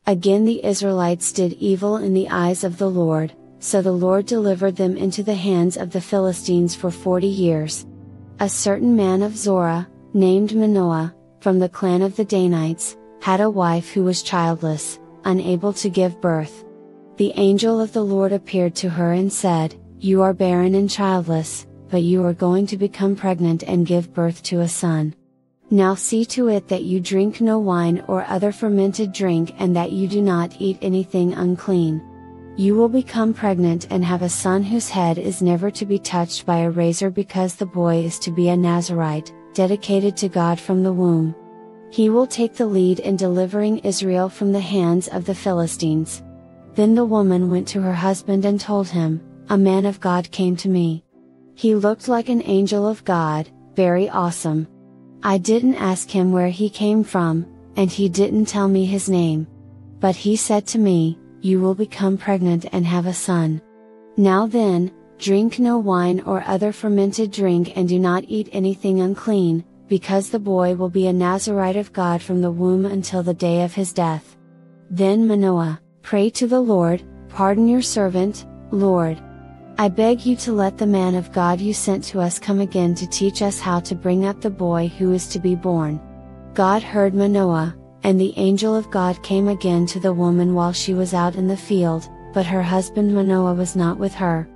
Again the Israelites did evil in the eyes of the Lord, so the Lord delivered them into the hands of the Philistines for 40 years. A certain man of Zorah, named Manoah, from the clan of the Danites, had a wife who was childless, unable to give birth. The angel of the Lord appeared to her and said, "You are barren and childless, but you are going to become pregnant and give birth to a son. Now see to it that you drink no wine or other fermented drink and that you do not eat anything unclean. You will become pregnant and have a son whose head is never to be touched by a razor because the boy is to be a Nazirite, dedicated to God from the womb. He will take the lead in delivering Israel from the hands of the Philistines." Then the woman went to her husband and told him, "A man of God came to me. He looked like an angel of God, very awesome. I didn't ask him where he came from, and he didn't tell me his name. But he said to me, 'You will become pregnant and have a son. Now then, drink no wine or other fermented drink and do not eat anything unclean, because the boy will be a Nazirite of God from the womb until the day of his death.'" Then Manoah, "Pray to the Lord, pardon your servant, Lord. I beg you to let the man of God you sent to us come again to teach us how to bring up the boy who is to be born." God heard Manoah, and the angel of God came again to the woman while she was out in the field, but her husband Manoah was not with her.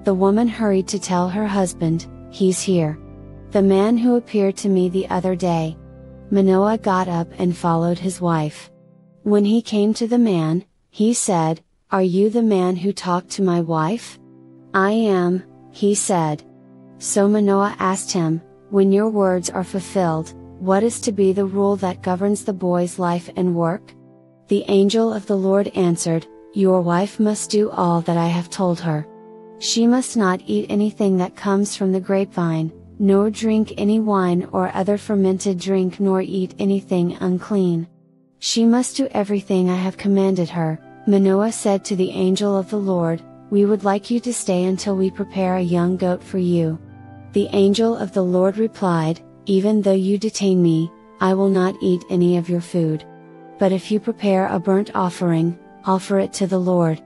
The woman hurried to tell her husband, "He's here. The man who appeared to me the other day." Manoah got up and followed his wife. When he came to the man, he said, "Are you the man who talked to my wife?" "I am," he said. So Manoah asked him, "When your words are fulfilled, what is to be the rule that governs the boy's life and work?" The angel of the Lord answered, "Your wife must do all that I have told her. She must not eat anything that comes from the grapevine, nor drink any wine or other fermented drink nor eat anything unclean. She must do everything I have commanded her." Manoah said to the angel of the Lord, "We would like you to stay until we prepare a young goat for you." The angel of the Lord replied, "Even though you detain me, I will not eat any of your food. But if you prepare a burnt offering, offer it to the Lord."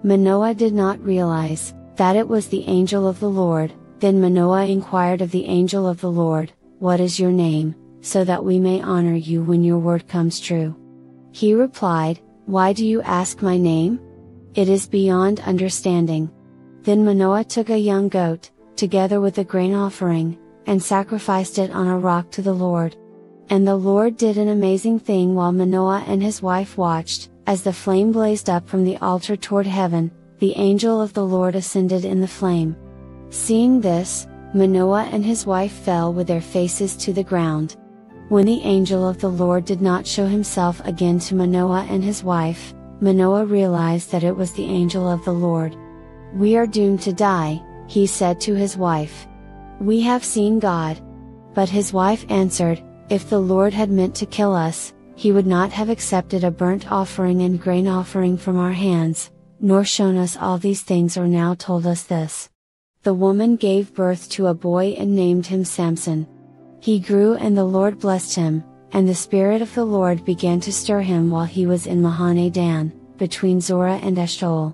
Manoah did not realize that it was the angel of the Lord. Then Manoah inquired of the angel of the Lord, "What is your name, so that we may honor you when your word comes true?" He replied, "Why do you ask my name? It is beyond understanding." Then Manoah took a young goat, together with a grain offering, and sacrificed it on a rock to the Lord. And the Lord did an amazing thing while Manoah and his wife watched. As the flame blazed up from the altar toward heaven, the angel of the Lord ascended in the flame. Seeing this, Manoah and his wife fell with their faces to the ground. When the angel of the Lord did not show himself again to Manoah and his wife, Manoah realized that it was the angel of the Lord. "We are doomed to die," he said to his wife. "We have seen God." But his wife answered, "If the Lord had meant to kill us, he would not have accepted a burnt offering and grain offering from our hands, nor shown us all these things or now told us this." The woman gave birth to a boy and named him Samson. He grew and the Lord blessed him, and the Spirit of the Lord began to stir him while he was in Mahaneh-dan, between Zorah and Eshtaol.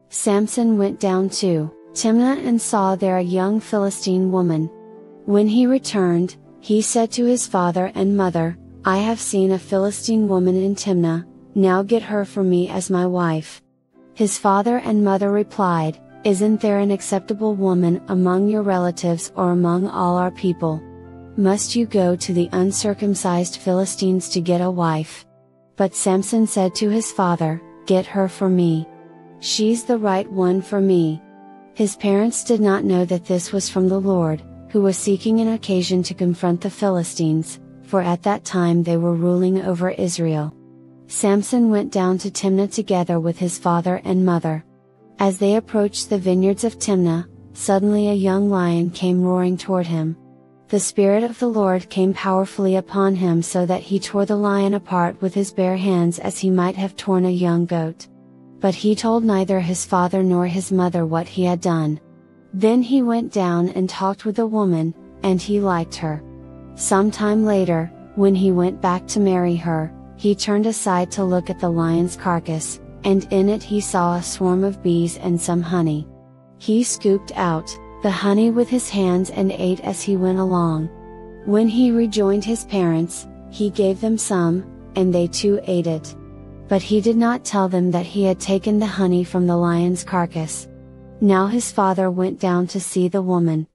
Samson went down to Timnah and saw there a young Philistine woman. When he returned, he said to his father and mother, "I have seen a Philistine woman in Timnah, now get her for me as my wife." His father and mother replied, "Isn't there an acceptable woman among your relatives or among all our people? Must you go to the uncircumcised Philistines to get a wife?" But Samson said to his father, "Get her for me. She's the right one for me." His parents did not know that this was from the Lord, who was seeking an occasion to confront the Philistines, for at that time they were ruling over Israel. Samson went down to Timnah together with his father and mother. As they approached the vineyards of Timnah, suddenly a young lion came roaring toward him. The Spirit of the Lord came powerfully upon him so that he tore the lion apart with his bare hands as he might have torn a young goat. But he told neither his father nor his mother what he had done. Then he went down and talked with the woman, and he liked her. Some time later, when he went back to marry her, He turned aside to look at the lion's carcass, and in it he saw a swarm of bees and some honey. He scooped out the honey with his hands and ate as he went along. When he rejoined his parents, he gave them some, and they too ate it. But he did not tell them that he had taken the honey from the lion's carcass. Now his father went down to see the woman.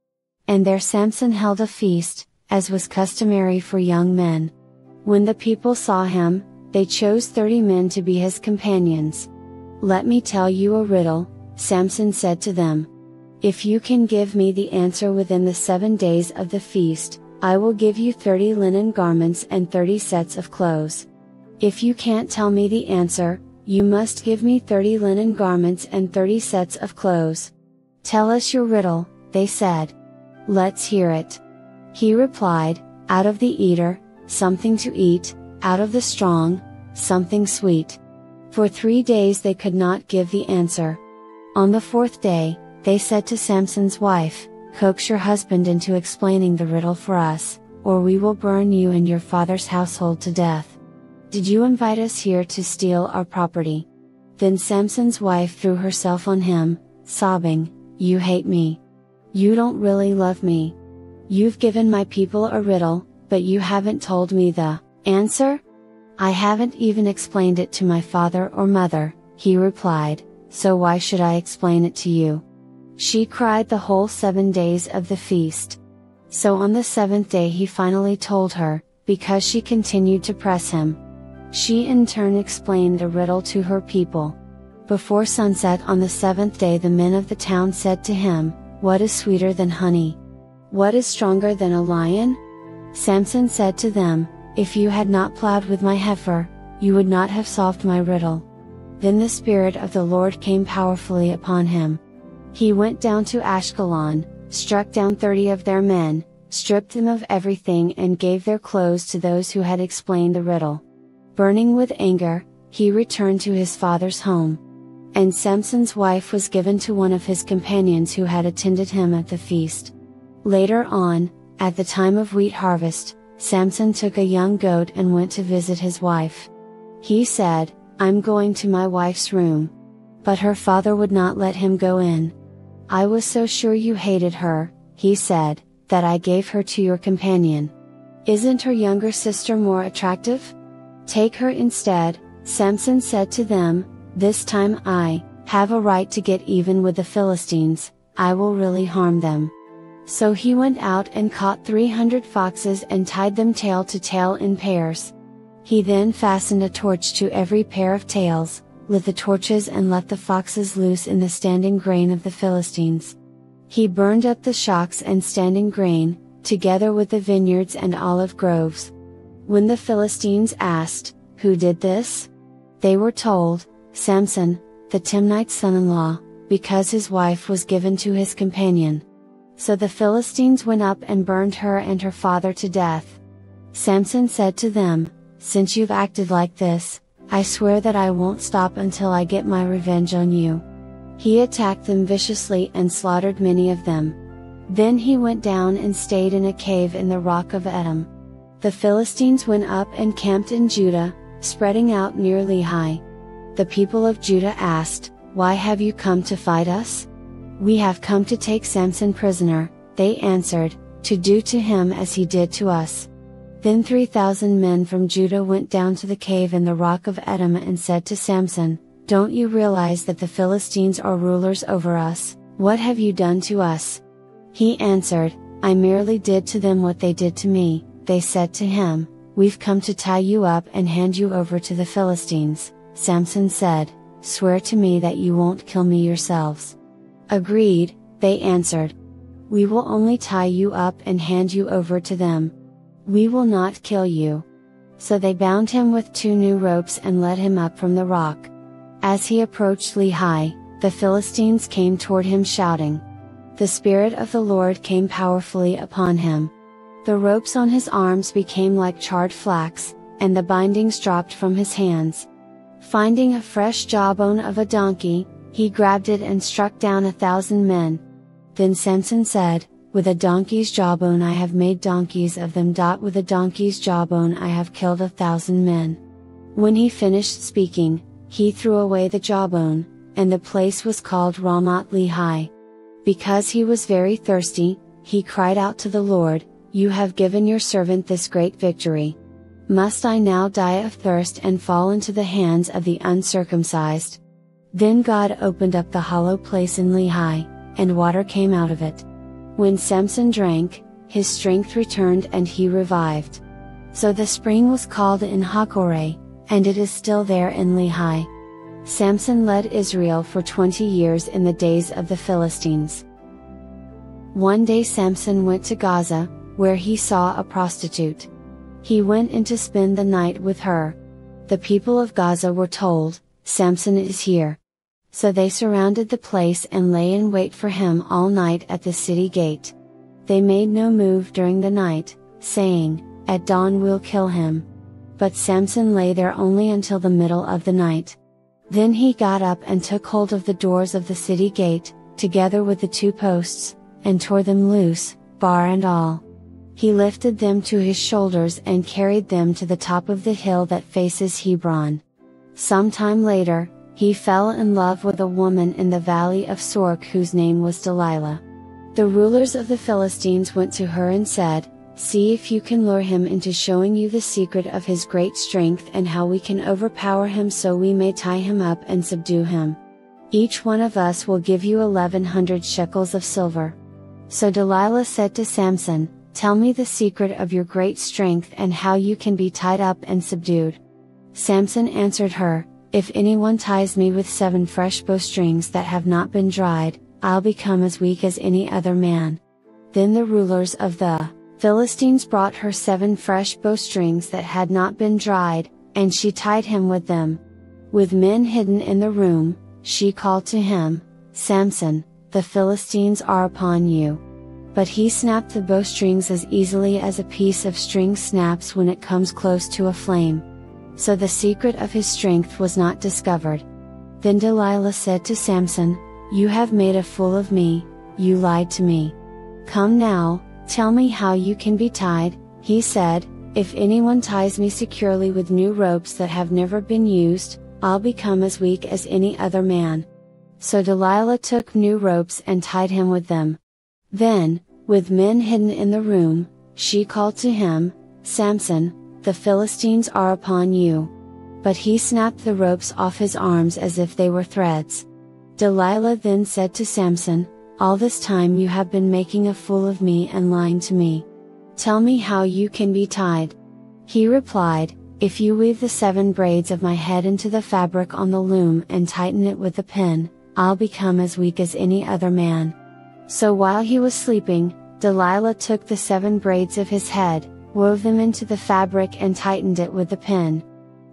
And there Samson held a feast, as was customary for young men. When the people saw him, they chose 30 men to be his companions. "Let me tell you a riddle," Samson said to them. "If you can give me the answer within the 7 days of the feast, I will give you 30 linen garments and 30 sets of clothes. If you can't tell me the answer, you must give me 30 linen garments and 30 sets of clothes." "Tell us your riddle," they said. "Let's hear it." He replied, "Out of the eater, something to eat, out of the strong, something sweet." For 3 days they could not give the answer. On the 4th day, they said to Samson's wife, "Coax your husband into explaining the riddle for us, or we will burn you and your father's household to death. Did you invite us here to steal our property?" Then Samson's wife threw herself on him, sobbing, "You hate me. You don't really love me. You've given my people a riddle, but you haven't told me the answer?" "I haven't even explained it to my father or mother," he replied, "so why should I explain it to you?" She cried the whole 7 days of the feast. So on the 7th day he finally told her, because she continued to press him. She in turn explained the riddle to her people. Before sunset on the 7th day the men of the town said to him, "What is sweeter than honey? What is stronger than a lion?" Samson said to them, "If you had not plowed with my heifer, you would not have solved my riddle." Then the Spirit of the Lord came powerfully upon him. He went down to Ashkelon, struck down 30 of their men, stripped them of everything and gave their clothes to those who had explained the riddle. Burning with anger, he returned to his father's home. And Samson's wife was given to one of his companions who had attended him at the feast. Later on, at the time of wheat harvest, Samson took a young goat and went to visit his wife. He said, "I'm going to my wife's room." But her father would not let him go in. "I was so sure you hated her," he said, "that I gave her to your companion. Isn't her younger sister more attractive? Take her instead." Samson said to them, "This time I have a right to get even with the Philistines, I will really harm them." So he went out and caught 300 foxes and tied them tail to tail in pairs. He then fastened a torch to every pair of tails, lit the torches and let the foxes loose in the standing grain of the Philistines. He burned up the shocks and standing grain, together with the vineyards and olive groves. When the Philistines asked, "Who did this?" they were told, "Samson, the Timnite's son-in-law, because his wife was given to his companion." So the Philistines went up and burned her and her father to death. Samson said to them, "Since you've acted like this, I swear that I won't stop until I get my revenge on you." He attacked them viciously and slaughtered many of them. Then he went down and stayed in a cave in the rock of Edom. The Philistines went up and camped in Judah, spreading out near Lehi. The people of Judah asked, "Why have you come to fight us?" "We have come to take Samson prisoner," they answered, "to do to him as he did to us." Then 3,000 men from Judah went down to the cave in the rock of Edom and said to Samson, "Don't you realize that the Philistines are rulers over us? What have you done to us?" He answered, "I merely did to them what they did to me." They said to him, "We've come to tie you up and hand you over to the Philistines." Samson said, "Swear to me that you won't kill me yourselves." "Agreed," they answered. "We will only tie you up and hand you over to them. We will not kill you." So they bound him with 2 new ropes and led him up from the rock. As he approached Lehi, the Philistines came toward him shouting. The Spirit of the Lord came powerfully upon him. The ropes on his arms became like charred flax, and the bindings dropped from his hands. Finding a fresh jawbone of a donkey, he grabbed it and struck down 1,000 men. Then Samson said, "With a donkey's jawbone I have made donkeys of them. With a donkey's jawbone I have killed 1,000 men." When he finished speaking, he threw away the jawbone, and the place was called Ramoth Lehi. Because he was very thirsty, he cried out to the Lord, "You have given your servant this great victory. Must I now die of thirst and fall into the hands of the uncircumcised?" Then God opened up the hollow place in Lehi, and water came out of it. When Samson drank, his strength returned and he revived. So the spring was called En Hakkore, and it is still there in Lehi. Samson led Israel for 20 years in the days of the Philistines. One day Samson went to Gaza, where he saw a prostitute. He went in to spend the night with her. The people of Gaza were told, "Samson is here." So they surrounded the place and lay in wait for him all night at the city gate. They made no move during the night, saying, "At dawn we'll kill him." But Samson lay there only until the middle of the night. Then he got up and took hold of the doors of the city gate, together with the 2 posts, and tore them loose, bar and all. He lifted them to his shoulders and carried them to the top of the hill that faces Hebron. Some time later, he fell in love with a woman in the valley of Sorek whose name was Delilah. The rulers of the Philistines went to her and said, "See if you can lure him into showing you the secret of his great strength and how we can overpower him so we may tie him up and subdue him. Each one of us will give you 1,100 shekels of silver." So Delilah said to Samson, "Tell me the secret of your great strength and how you can be tied up and subdued." Samson answered her, "If anyone ties me with 7 fresh bowstrings that have not been dried, I'll become as weak as any other man." Then the rulers of the Philistines brought her 7 fresh bowstrings that had not been dried, and she tied him with them. With men hidden in the room, she called to him, "Samson, the Philistines are upon you." But he snapped the bowstrings as easily as a piece of string snaps when it comes close to a flame. So the secret of his strength was not discovered. Then Delilah said to Samson, "You have made a fool of me, you lied to me. Come now, tell me how you can be tied." He said, "If anyone ties me securely with new ropes that have never been used, I'll become as weak as any other man." So Delilah took new ropes and tied him with them. Then, with men hidden in the room, she called to him, "Samson, the Philistines are upon you." But he snapped the ropes off his arms as if they were threads. Delilah then said to Samson, "All this time you have been making a fool of me and lying to me. Tell me how you can be tied." He replied, "If you weave the 7 braids of my head into the fabric on the loom and tighten it with a pin, I'll become as weak as any other man." So while he was sleeping, Delilah took the 7 braids of his head, wove them into the fabric and tightened it with the pin.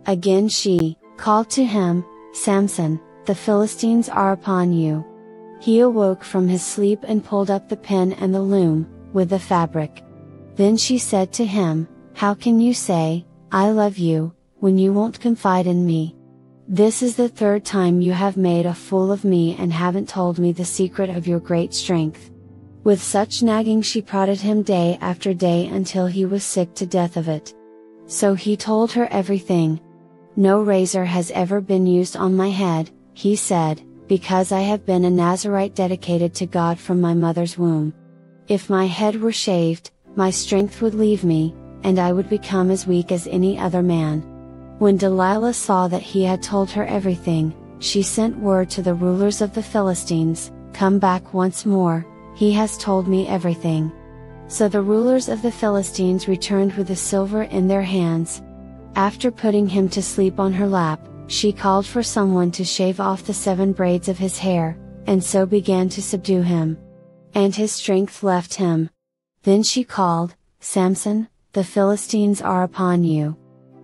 Again she called to him, "Samson, the Philistines are upon you." He awoke from his sleep and pulled up the pin and the loom, with the fabric. Then she said to him, "How can you say, 'I love you,' when you won't confide in me? This is the 3rd time you have made a fool of me and haven't told me the secret of your great strength." With such nagging she prodded him day after day until he was sick to death of it. So he told her everything. "No razor has ever been used on my head," he said, "because I have been a Nazirite dedicated to God from my mother's womb. If my head were shaved, my strength would leave me, and I would become as weak as any other man." When Delilah saw that he had told her everything, she sent word to the rulers of the Philistines, "Come back once more, he has told me everything." So the rulers of the Philistines returned with the silver in their hands. After putting him to sleep on her lap, she called for someone to shave off the 7 braids of his hair, and so began to subdue him. And his strength left him. Then she called, "Samson, the Philistines are upon you."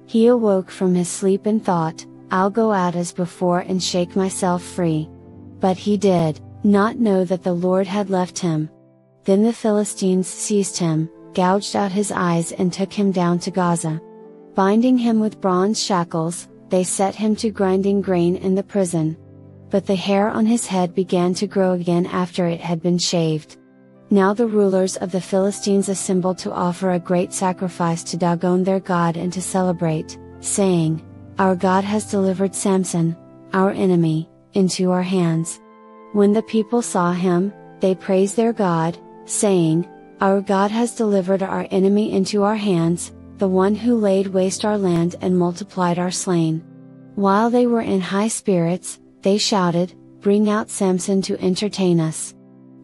He awoke from his sleep and thought, "I'll go out as before and shake myself free." But he did not know that the Lord had left him. Then the Philistines seized him, gouged out his eyes and took him down to Gaza. Binding him with bronze shackles, they set him to grinding grain in the prison. But the hair on his head began to grow again after it had been shaved. Now the rulers of the Philistines assembled to offer a great sacrifice to Dagon their god and to celebrate, saying, "Our God has delivered Samson, our enemy, into our hands." When the people saw him, they praised their God, saying, "Our God has delivered our enemy into our hands, the one who laid waste our land and multiplied our slain." While they were in high spirits, they shouted, "Bring out Samson to entertain us."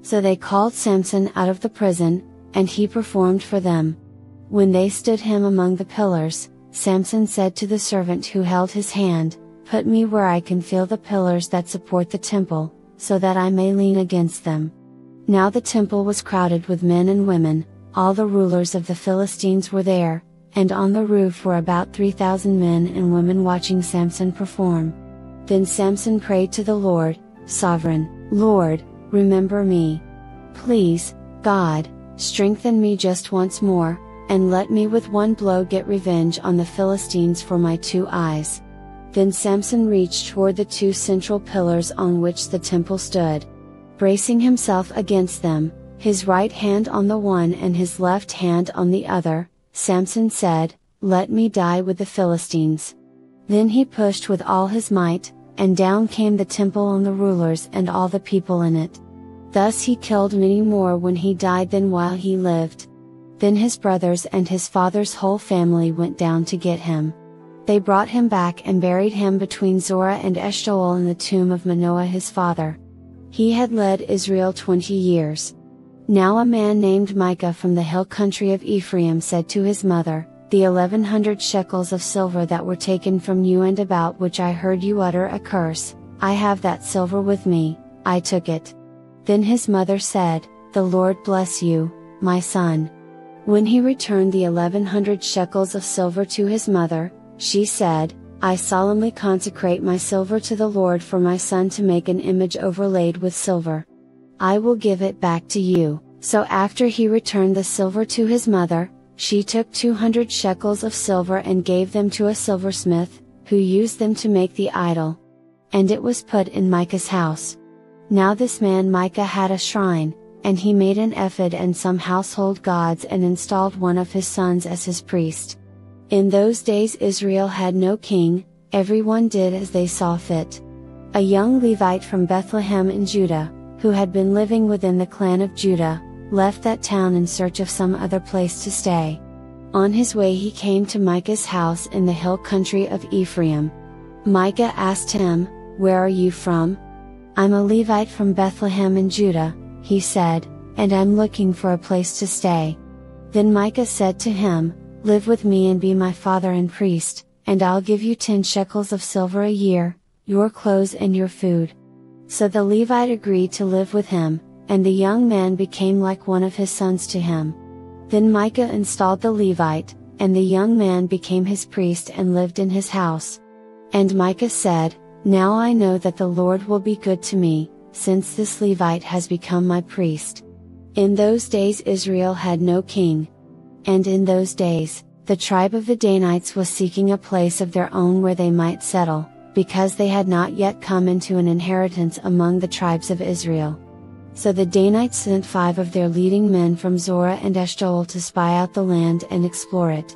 So they called Samson out of the prison, and he performed for them. When they stood him among the pillars, Samson said to the servant who held his hand, "Put me where I can feel the pillars that support the temple, so that I may lean against them." Now the temple was crowded with men and women, all the rulers of the Philistines were there, and on the roof were about 3,000 men and women watching Samson perform. Then Samson prayed to the Lord, "Sovereign Lord, remember me. Please, God, strengthen me just once more, and let me with one blow get revenge on the Philistines for my 2 eyes." Then Samson reached toward the 2 central pillars on which the temple stood. Bracing himself against them, his right hand on the one and his left hand on the other, Samson said, "Let me die with the Philistines." Then he pushed with all his might, and down came the temple on the rulers and all the people in it. Thus he killed many more when he died than while he lived. Then his brothers and his father's whole family went down to get him. They brought him back and buried him between Zorah and Eshtaol in the tomb of Manoah his father. He had led Israel 20 years. Now a man named Micah from the hill country of Ephraim said to his mother, "The 1,100 shekels of silver that were taken from you and about which I heard you utter a curse, I have that silver with me, I took it." Then his mother said, "The Lord bless you, my son." When he returned the 1,100 shekels of silver to his mother, she said, "I solemnly consecrate my silver to the Lord for my son to make an image overlaid with silver. I will give it back to you." So after he returned the silver to his mother, she took 200 shekels of silver and gave them to a silversmith, who used them to make the idol. And it was put in Micah's house. Now this man Micah had a shrine, and he made an ephod and some household gods and installed one of his sons as his priest. In those days Israel had no king, everyone did as they saw fit. A young Levite from Bethlehem in Judah, who had been living within the clan of Judah, left that town in search of some other place to stay. On his way he came to Micah's house in the hill country of Ephraim. Micah asked him, "Where are you from?" "I'm a Levite from Bethlehem in Judah," he said, "and I'm looking for a place to stay." Then Micah said to him, "Live with me and be my father and priest, and I'll give you 10 shekels of silver a year, your clothes and your food." So the Levite agreed to live with him, and the young man became like one of his sons to him. Then Micah installed the Levite, and the young man became his priest and lived in his house. And Micah said, "Now I know that the Lord will be good to me, since this Levite has become my priest." In those days Israel had no king. And in those days, the tribe of the Danites was seeking a place of their own where they might settle, because they had not yet come into an inheritance among the tribes of Israel. So the Danites sent 5 of their leading men from Zorah and Eshtaol to spy out the land and explore it.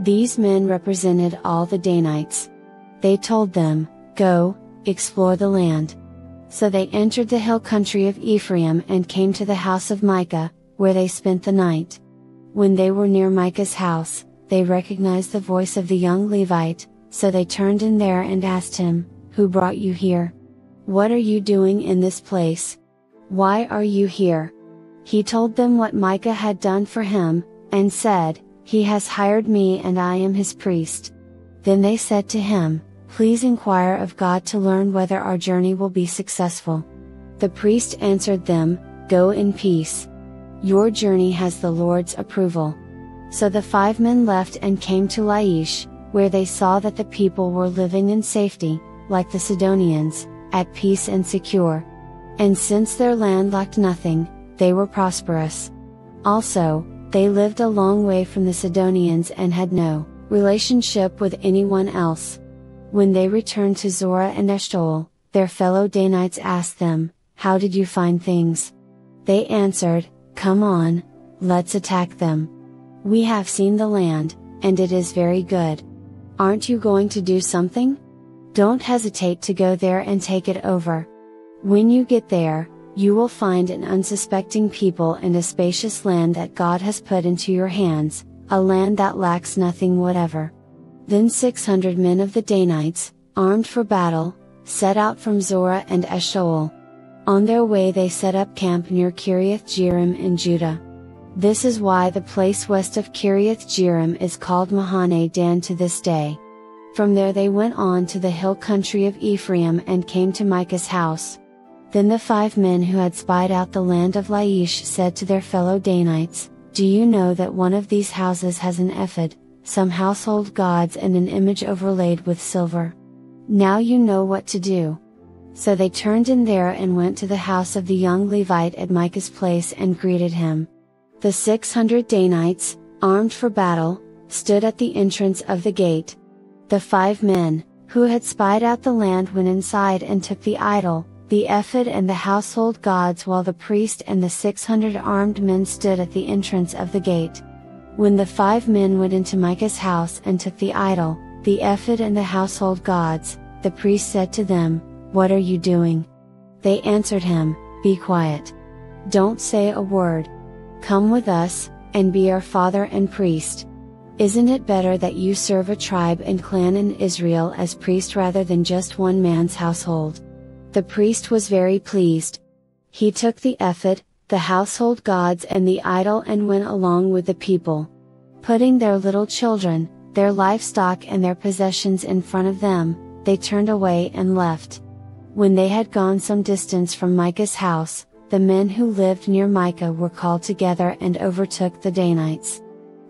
These men represented all the Danites. They told them, "Go, explore the land." So they entered the hill country of Ephraim and came to the house of Micah, where they spent the night. When they were near Micah's house, they recognized the voice of the young Levite, so they turned in there and asked him, "Who brought you here? What are you doing in this place? Why are you here?" He told them what Micah had done for him, and said, "He has hired me and I am his priest." Then they said to him, "Please inquire of God to learn whether our journey will be successful." The priest answered them, "Go in peace. Your journey has the Lord's approval." So the 5 men left and came to Laish, where they saw that the people were living in safety, like the Sidonians, at peace and secure. And since their land lacked nothing, they were prosperous. Also, they lived a long way from the Sidonians and had no relationship with anyone else. When they returned to Zorah and Eshtaol, their fellow Danites asked them, "How did you find things?" They answered, "Come on, let's attack them. We have seen the land, and it is very good. Aren't you going to do something? Don't hesitate to go there and take it over. When you get there, you will find an unsuspecting people and a spacious land that God has put into your hands, a land that lacks nothing whatever. Then 600 men of the Danites, armed for battle, set out from Zorah and Eshtaol. On their way they set up camp near Kiriath Jearim in Judah. This is why the place west of Kiriath Jearim is called Mahane Dan to this day. From there they went on to the hill country of Ephraim and came to Micah's house. Then the 5 men who had spied out the land of Laish said to their fellow Danites, "Do you know that one of these houses has an ephod, some household gods and an image overlaid with silver? Now you know what to do." So they turned in there and went to the house of the young Levite at Micah's place and greeted him. The 600 Danites, armed for battle, stood at the entrance of the gate. The 5 men, who had spied out the land went inside and took the idol, the ephod and the household gods while the priest and the 600 armed men stood at the entrance of the gate. When the 5 men went into Micah's house and took the idol, the ephod and the household gods, the priest said to them, "What are you doing?" They answered him, "Be quiet. Don't say a word. Come with us, and be our father and priest. Isn't it better that you serve a tribe and clan in Israel as priest rather than just one man's household?" The priest was very pleased. He took the ephod, the household gods and the idol and went along with the people. Putting their little children, their livestock and their possessions in front of them, they turned away and left. When they had gone some distance from Micah's house, the men who lived near Micah were called together and overtook the Danites.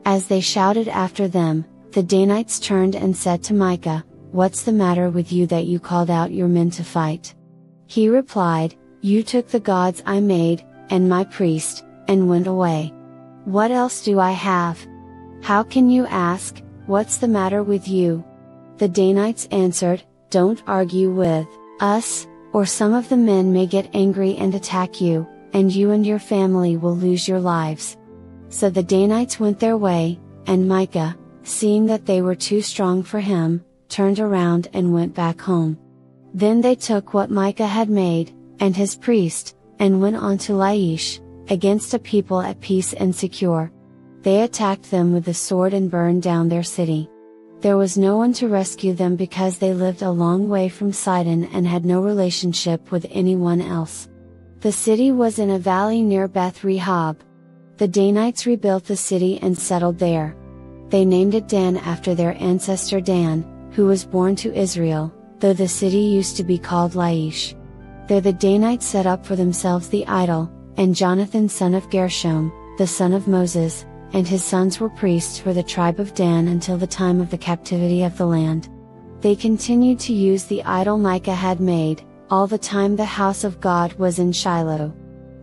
As they shouted after them, the Danites turned and said to Micah, "What's the matter with you that you called out your men to fight?" He replied, "You took the gods I made, and my priest, and went away. What else do I have? How can you ask, what's the matter with you?" The Danites answered, "Don't argue with us, or some of the men may get angry and attack you, and you and your family will lose your lives." So the Danites went their way, and Micah, seeing that they were too strong for him, turned around and went back home. Then they took what Micah had made, and his priest, and went on to Laish, against a people at peace and secure. They attacked them with the sword and burned down their city. There was no one to rescue them because they lived a long way from Sidon and had no relationship with anyone else. The city was in a valley near Beth Rehob. The Danites rebuilt the city and settled there. They named it Dan after their ancestor Dan, who was born to Israel, though the city used to be called Laish. There the Danites set up for themselves the idol, and Jonathan son of Gershom, the son of Moses, and his sons were priests for the tribe of Dan until the time of the captivity of the land. They continued to use the idol Micah had made, all the time the house of God was in Shiloh.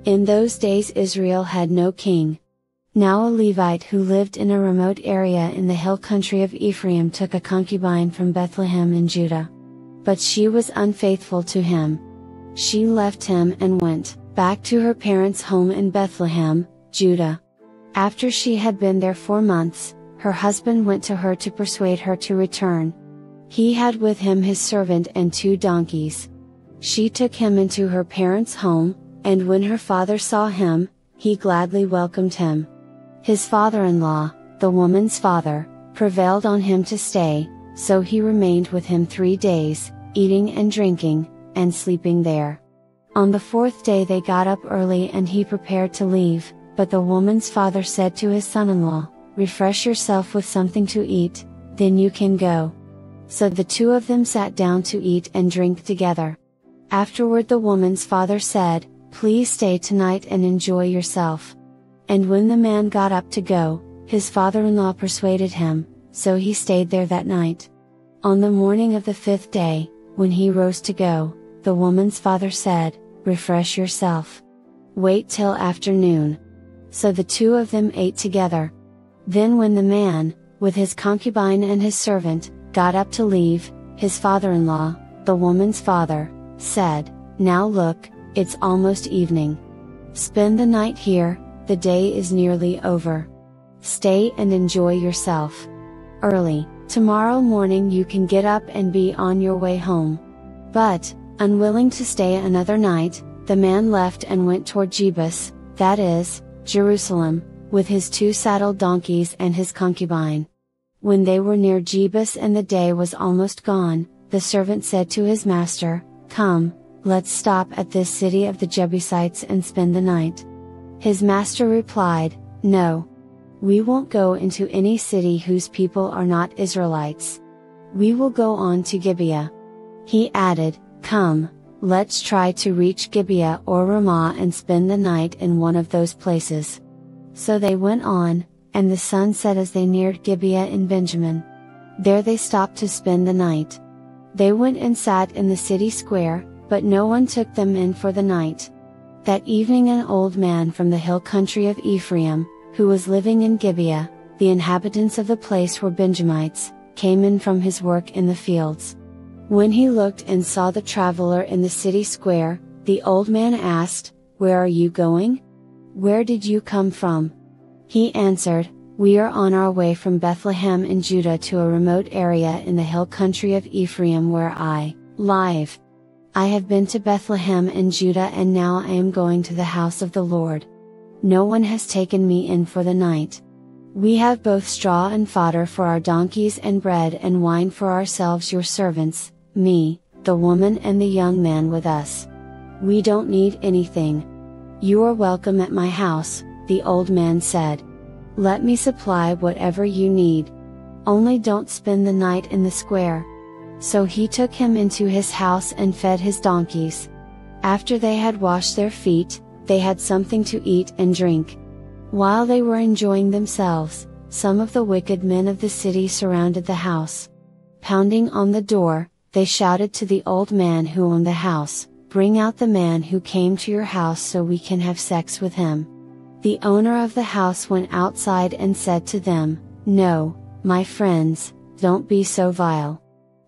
In those days Israel had no king. Now a Levite who lived in a remote area in the hill country of Ephraim took a concubine from Bethlehem in Judah. But she was unfaithful to him. She left him and went back to her parents' home in Bethlehem, Judah. After she had been there 4 months, her husband went to her to persuade her to return. He had with him his servant and 2 donkeys. She took him into her parents' home, and when her father saw him, he gladly welcomed him. His father-in-law, the woman's father, prevailed on him to stay, so he remained with him 3 days, eating and drinking, and sleeping there. On the 4th day they got up early and he prepared to leave, but the woman's father said to his son-in-law, "Refresh yourself with something to eat, then you can go." So the 2 of them sat down to eat and drink together. Afterward the woman's father said, "Please stay tonight and enjoy yourself." And when the man got up to go, his father-in-law persuaded him, so he stayed there that night. On the morning of the 5th day, when he rose to go, the woman's father said, "Refresh yourself. Wait till afternoon." So the 2 of them ate together. Then when the man, with his concubine and his servant, got up to leave, his father-in-law, the woman's father, said, "Now look, it's almost evening. Spend the night here, the day is nearly over. Stay and enjoy yourself. Early, Tomorrow morning you can get up and be on your way home." But, unwilling to stay another night, the man left and went toward Jebus, that is, Jerusalem, with his 2 saddled donkeys and his concubine. When they were near Jebus and the day was almost gone, the servant said to his master, "Come, let's stop at this city of the Jebusites and spend the night." His master replied, "No. We won't go into any city whose people are not Israelites. We will go on to Gibeah." He added, "Come, let's try to reach Gibeah or Ramah and spend the night in one of those places." So they went on, and the sun set as they neared Gibeah in Benjamin. There they stopped to spend the night. They went and sat in the city square, but no one took them in for the night. That evening an old man from the hill country of Ephraim, who was living in Gibeah, the inhabitants of the place were Benjamites, came in from his work in the fields. When he looked and saw the traveler in the city square, the old man asked, "Where are you going? Where did you come from?" He answered, "We are on our way from Bethlehem in Judah to a remote area in the hill country of Ephraim where I live. I have been to Bethlehem in Judah and now I am going to the house of the Lord. No one has taken me in for the night. We have both straw and fodder for our donkeys and bread and wine for ourselves your servants, me, the woman and the young man with us. We don't need anything. You are welcome at my house," the old man said. "Let me supply whatever you need. Only don't spend the night in the square." So he took him into his house and fed his donkeys. After they had washed their feet, they had something to eat and drink. While they were enjoying themselves, some of the wicked men of the city surrounded the house. Pounding on the door, they shouted to the old man who owned the house, "Bring out the man who came to your house so we can have sex with him." The owner of the house went outside and said to them, "No, my friends, don't be so vile.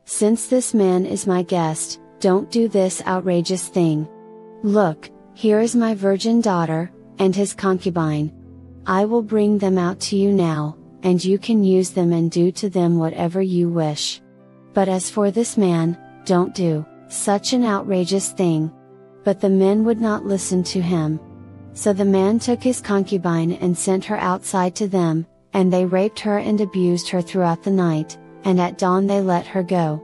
Since this man is my guest, don't do this outrageous thing. Look, here is my virgin daughter, and his concubine. I will bring them out to you now, and you can use them and do to them whatever you wish. But as for this man, don't do such an outrageous thing." But the men would not listen to him. So the man took his concubine and sent her outside to them, and they raped her and abused her throughout the night, and at dawn they let her go.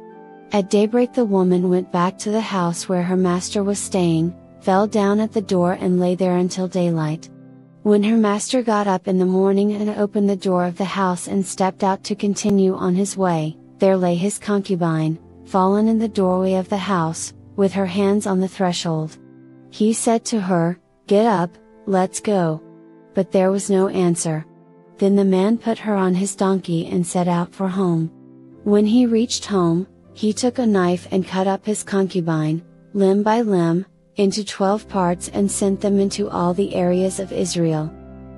At daybreak the woman went back to the house where her master was staying, fell down at the door and lay there until daylight. When her master got up in the morning and opened the door of the house and stepped out to continue on his way, there lay his concubine, fallen in the doorway of the house, with her hands on the threshold. He said to her, "Get up, let's go." But there was no answer. Then the man put her on his donkey and set out for home. When he reached home, he took a knife and cut up his concubine, limb by limb, into 12 parts and sent them into all the areas of Israel.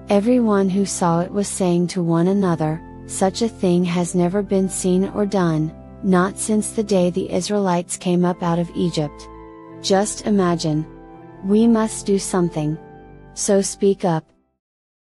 Everyone who saw it was saying to one another, "Such a thing has never been seen or done, not since the day the Israelites came up out of Egypt. Just imagine. We must do something. So speak up."